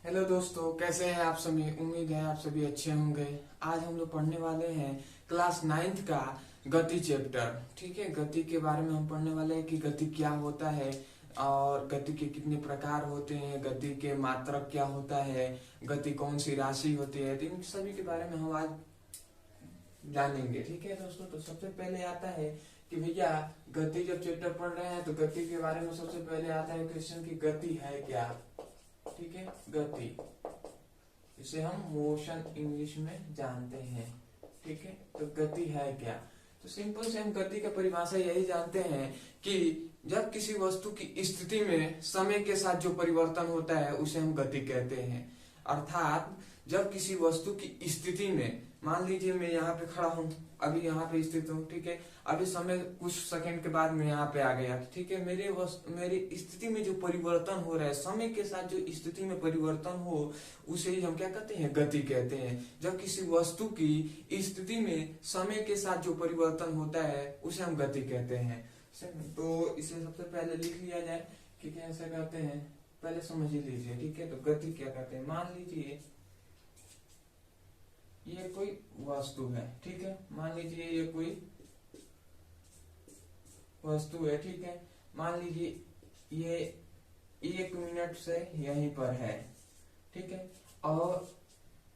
Hello दोस्तों, कैसे हैं आप सभी। उम्मीद है आप सभी अच्छे होंगे। आज हम लोग पढ़ने वाले हैं क्लास 9th का गति चैप्टर। ठीक है, गति के बारे में हम पढ़ने वाले हैं कि गति क्या होता है और गति के कितने प्रकार होते हैं, गति के मात्रक क्या होता है, गति कौन सी राशि होती है। तो इन सभी के बारे में हम आज जानेंगे। ठीक है दोस्तों, तो सबसे पहले आता है कि भैया गति जब चैप्टर पढ़ रहे हैं तो गति के बारे में सबसे पहले आता है क्वेश्चन की गति है क्या। ठीक है, गति इसे हम मोशन इंग्लिश में जानते हैं। ठीक है, तो गति है क्या। तो सिंपल से हम गति का परिभाषा यही जानते हैं कि जब किसी वस्तु की स्थिति में समय के साथ जो परिवर्तन होता है उसे हम गति कहते हैं। अर्थात जब किसी वस्तु की स्थिति में, मान लीजिए मैं यहाँ पे खड़ा हूँ, अभी यहाँ पे स्थित हूँ। ठीक है, अभी समय कुछ सेकंड के बाद मैं यहाँ पे आ गया। ठीक है, मेरी स्थिति में जो परिवर्तन हो रहा है, समय के साथ जो स्थिति में परिवर्तन हो उसे ही हम क्या कहते हैं, गति कहते हैं। जब किसी वस्तु की स्थिति में समय के साथ जो परिवर्तन होता है उसे हम गति कहते हैं। तो इसे सबसे पहले लिख लिया जाए कि कैसे कहते हैं, पहले समझ ही लीजिए। ठीक है, तो गति क्या कहते हैं। मान लीजिए ये कोई वस्तु है। ठीक है, मान लीजिए ये कोई वस्तु है। ठीक है, मान लीजिए ये 1 मिनट से यहीं पर है। ठीक है, और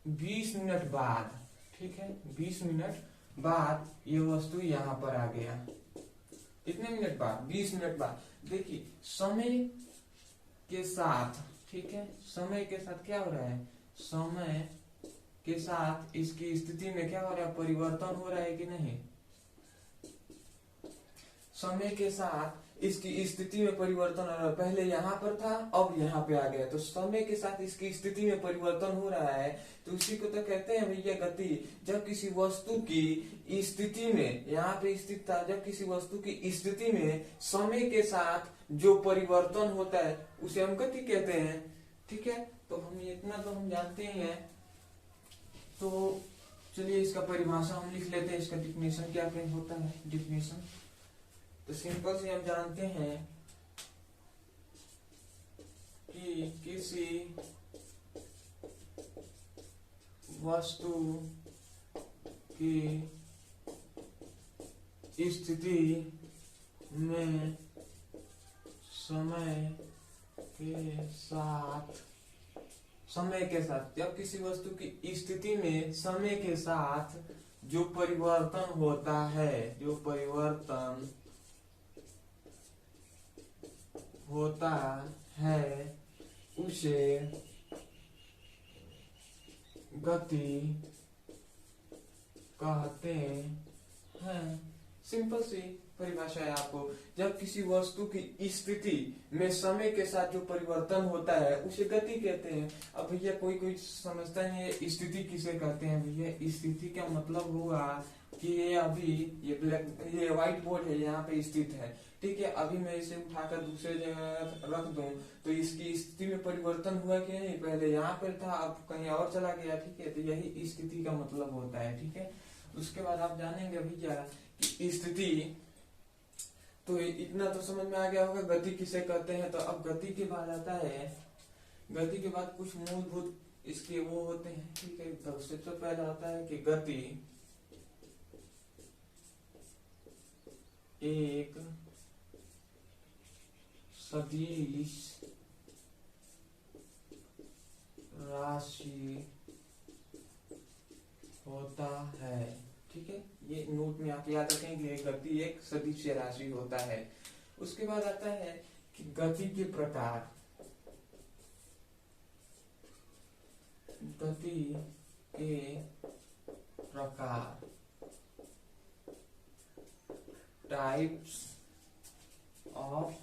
20 मिनट बाद, ठीक है, 20 मिनट बाद ये वस्तु यहाँ पर आ गया। कितने मिनट बाद, 20 मिनट बाद। देखिए समय के साथ, ठीक है, समय के साथ क्या हो रहा है, समय के साथ इसकी स्थिति में क्या हो रहा है, परिवर्तन हो रहा है कि नहीं। समय के साथ इसकी स्थिति में परिवर्तन हो रहा है। पहले यहाँ पर था, अब यहाँ पे आ गया। तो समय के साथ इसकी स्थिति में परिवर्तन हो रहा है, तो उसी को तो कहते हैं भैया गति। जब किसी वस्तु की स्थिति में, यहाँ पे स्थित था, जब किसी वस्तु की स्थिति में समय के साथ जो परिवर्तन होता है उसे हम गति कहते हैं। ठीक है, तो हम इतना तो हम जानते ही हैं। तो चलिए इसका परिभाषा हम लिख लेते हैं, इसका डिफिनेशन क्या क्या होता है। डिफिनेशन तो सिंपल से हम जानते हैं कि किसी वस्तु की स्थिति में समय के साथ जब किसी वस्तु की स्थिति में समय के साथ जो परिवर्तन होता है, जो परिवर्तन होता है उसे गति कहते हैं। सिंपल सी परिभाषा है आपको। जब किसी वस्तु की स्थिति में समय के साथ जो परिवर्तन होता है उसे गति कहते हैं। अब भैया कोई समझता नहीं है स्थिति किसे कहते हैं। भैया स्थिति का मतलब हुआ कि ये अभी ये व्हाइट बोर्ड है, यहाँ पे स्थित है। ठीक है, अभी मैं इसे उठाकर दूसरे जगह रख दूं तो इसकी स्थिति में परिवर्तन हुआ कि नहीं, पहले यहाँ पर था अब कहीं और चला गया। ठीक है, तो यही स्थिति का मतलब होता है। ठीक है, उसके बाद आप जानेंगे भैया कि स्थिति, तो इतना तो समझ में आ गया होगा गति किसे कहते हैं। तो अब गति के बाद आता है, गति के बाद कुछ मूलभूत इसके वो होते हैं। ठीक है, तो सबसे पहले आता है कि गति एक सदिश राशि होता है। ठीक है, ये नोट में आप याद रखें कि गति एक सदिश राशि होता है। उसके बाद आता है कि गति के प्रकार। गति के प्रकार, टाइप्स ऑफ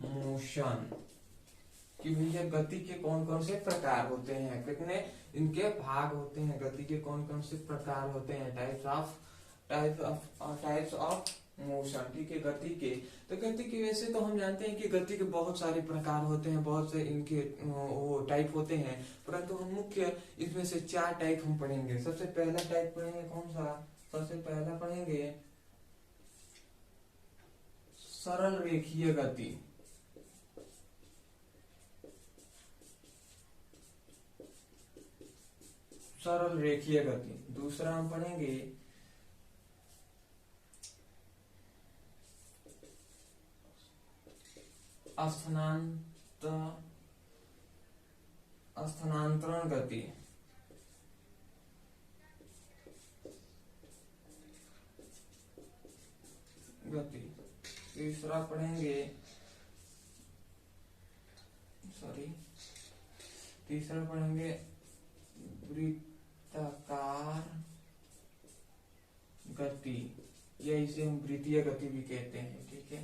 मोशन, कि भैया गति के कौन कौन से प्रकार होते हैं, कितने इनके भाग होते हैं, गति के कौन कौन से प्रकार होते हैं, टाइप्स ऑफ मोशन। ठीक है, गति के, तो गति के वैसे तो हम जानते हैं कि गति के बहुत सारे प्रकार होते हैं, बहुत से इनके वो टाइप होते हैं, परंतु हम मुख्य इसमें से 4 टाइप हम पढ़ेंगे। सबसे पहला टाइप पढ़ेंगे कौन सा, सबसे पहला पढ़ेंगे सरल रेखीय गति। सरल रेखीय गति। दूसरा हम पढ़ेंगे स्थानांतरण गति। तीसरा पढ़ेंगे वृत्ताकार गति, या इसे हम वृत्तीय गति भी कहते हैं, ठीक है।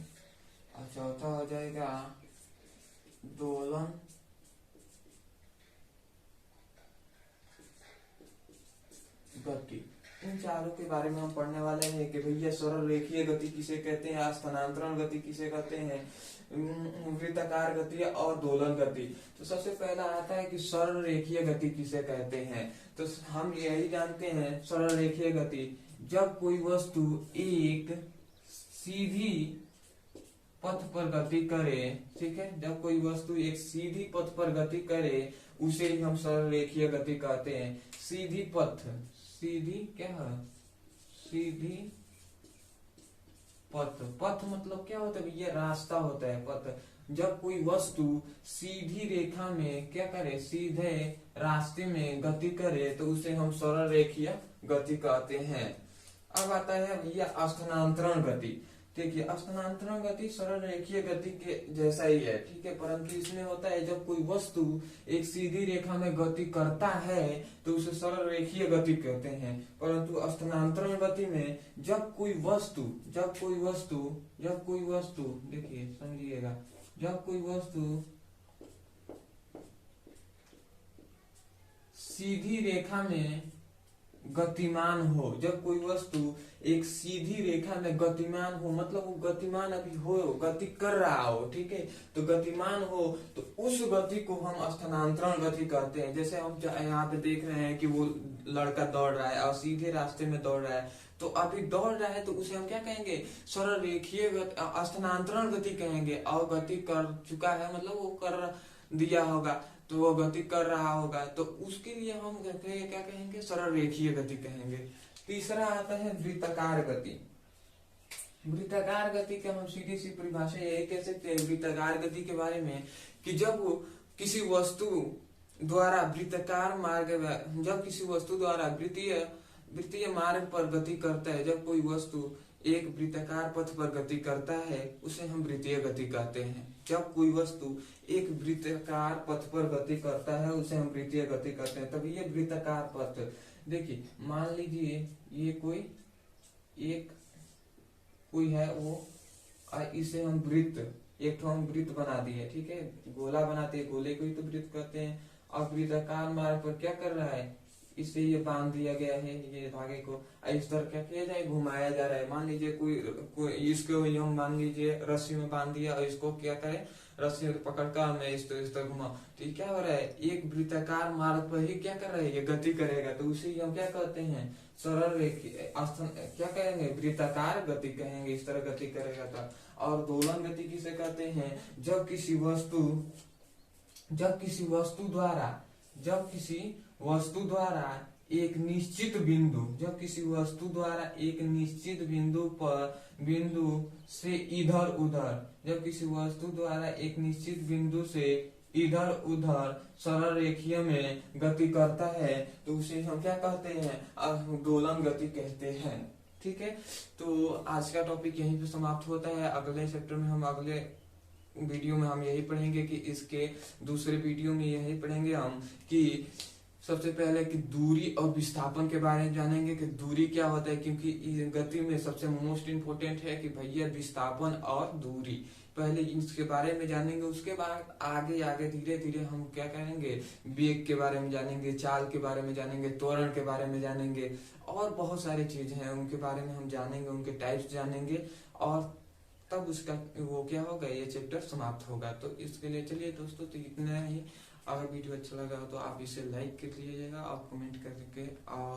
और चौथा हो जाएगा दोलन गति। इन चारों के बारे में हम पढ़ने वाले हैं कि भैया सरल रेखीय गति किसे कहते हैं, स्थानांतरण गति किसे कहते हैं, वृत्ताकार गति और दोलन गति। तो सबसे पहला आता है कि सरल रेखीय गति किसे कहते हैं। तो हम यही जानते हैं सरल रेखीय गति जब कोई वस्तु एक सीधी पथ पर गति करे, ठीक है। जब कोई वस्तु एक सीधी पथ पर गति करे उसे ही हम सरल रेखीय गति कहते हैं। सीधी पथ, सीधी पथ, पथ मतलब क्या होता है, ये रास्ता होता है पथ। जब कोई वस्तु सीधी रेखा में क्या करे, सीधे रास्ते में गति करे तो उसे हम सरल रेखीय गति कहते हैं। अब आता है भैया स्थानांतरण गति। देखिए स्थानांतरण गति सरल रेखीय गति के जैसा ही है, ठीक है, परंतु इसमें होता है जब कोई वस्तु एक सीधी रेखा में गति करता है तो उसे सरल रेखीय गति कहते हैं। परंतु स्थानांतरण गति में जब कोई वस्तु देखिए समझिएगा, जब कोई वस्तु सीधी रेखा में गतिमान हो, जब कोई वस्तु एक सीधी रेखा में गतिमान हो, मतलब वो गतिमान अभी हो, गति कर रहा हो, ठीक है, तो गतिमान हो तो उस गति को हम स्थानांतरण गति कहते हैं। जैसे हम यहाँ पे देख रहे हैं कि वो लड़का दौड़ रहा है और सीधे रास्ते में दौड़ रहा है, तो अभी दौड़ रहा है तो उसे हम क्या कहेंगे, सरल रेखीय स्थानांतरण गति कहेंगे। और गति कर चुका है मतलब वो कर दिया होगा तो वो गति कर रहा होगा, तो उसके लिए हम क्या कहेंगे, सरल रेखीय गति कहेंगे। तीसरा आता है वृत्ताकार गति। वृत्ताकार गति का हम सीधी सी परिभाषा यही कह सकते हैं वृत्ताकार गति के बारे में कि जब किसी वस्तु द्वारा वृत्ताकार मार्ग, जब किसी वस्तु द्वारा वृत्तीय मार्ग पर गति करता है, जब कोई वस्तु एक वृत्ताकार पथ पर गति करता है उसे हम वृत्तीय गति कहते हैं। जब कोई वस्तु एक वृत्ताकार पथ पर गति करता है उसे हम वृत्तीय गति कहते हैं। तभी ये वृत्ताकार पथ, देखिए मान लीजिए ये कोई है वो, इसे हम वृत्त बना दिए, ठीक है, गोला बनाते हैं, गोले को ही तो वृत्त कहते हैं। और वृत्ताकार मार्ग पर क्या कर रहा है, इसे ये बांध दिया गया है, ये धागे को इस तरह क्या किया जाए, घुमाया जा रहा है। मान लीजिए कोई इसको हम मान लीजिए रस्सी में बांध दिया और इसको क्या करे, रस्सी में पकड़कर मैं इस तरह घुमा, तो क्या हो रहा है, एक वृत्ताकार मार्ग पर ही क्या कर रहा है, ये गति करेगा, तो उसे हम क्या कहते हैं, सरल रेखीय क्या कहेंगे, वृत्ताकार गति कहेंगे, इस तरह गति करेगा था। और दोलन गति किसे कहते हैं, जब किसी वस्तु द्वारा एक निश्चित बिंदु से इधर उधर सरल रेखीय में गति करता है तो उसे हम क्या कहते हैं, दोलन गति कहते हैं, ठीक है। तो आज का टॉपिक यहीं पे समाप्त होता है। अगले चैप्टर में अगले वीडियो में हम यही पढ़ेंगे कि इसके दूसरे वीडियो में यही पढ़ेंगे हम कि सबसे पहले कि दूरी और विस्थापन के बारे में जानेंगे कि दूरी क्या होता है, क्योंकि गति में सबसे मोस्ट इम्पोर्टेंट है कि भैया विस्थापन और दूरी, पहले इसके बारे में जानेंगे। उसके बाद आगे धीरे धीरे हम क्या करेंगे, वेग के बारे में जानेंगे, चाल के बारे में जानेंगे, त्वरण के बारे में जानेंगे, और बहुत सारी चीजें हैं उनके बारे में हम जानेंगे, उनके टाइप्स जानेंगे, और तब उसका वो क्या होगा, ये चैप्टर समाप्त होगा। तो इसके लिए चलिए दोस्तों, तो इतना ही। अगर वीडियो अच्छा लगा हो तो आप इसे लाइक कर लीजिएगा और कमेंट करके और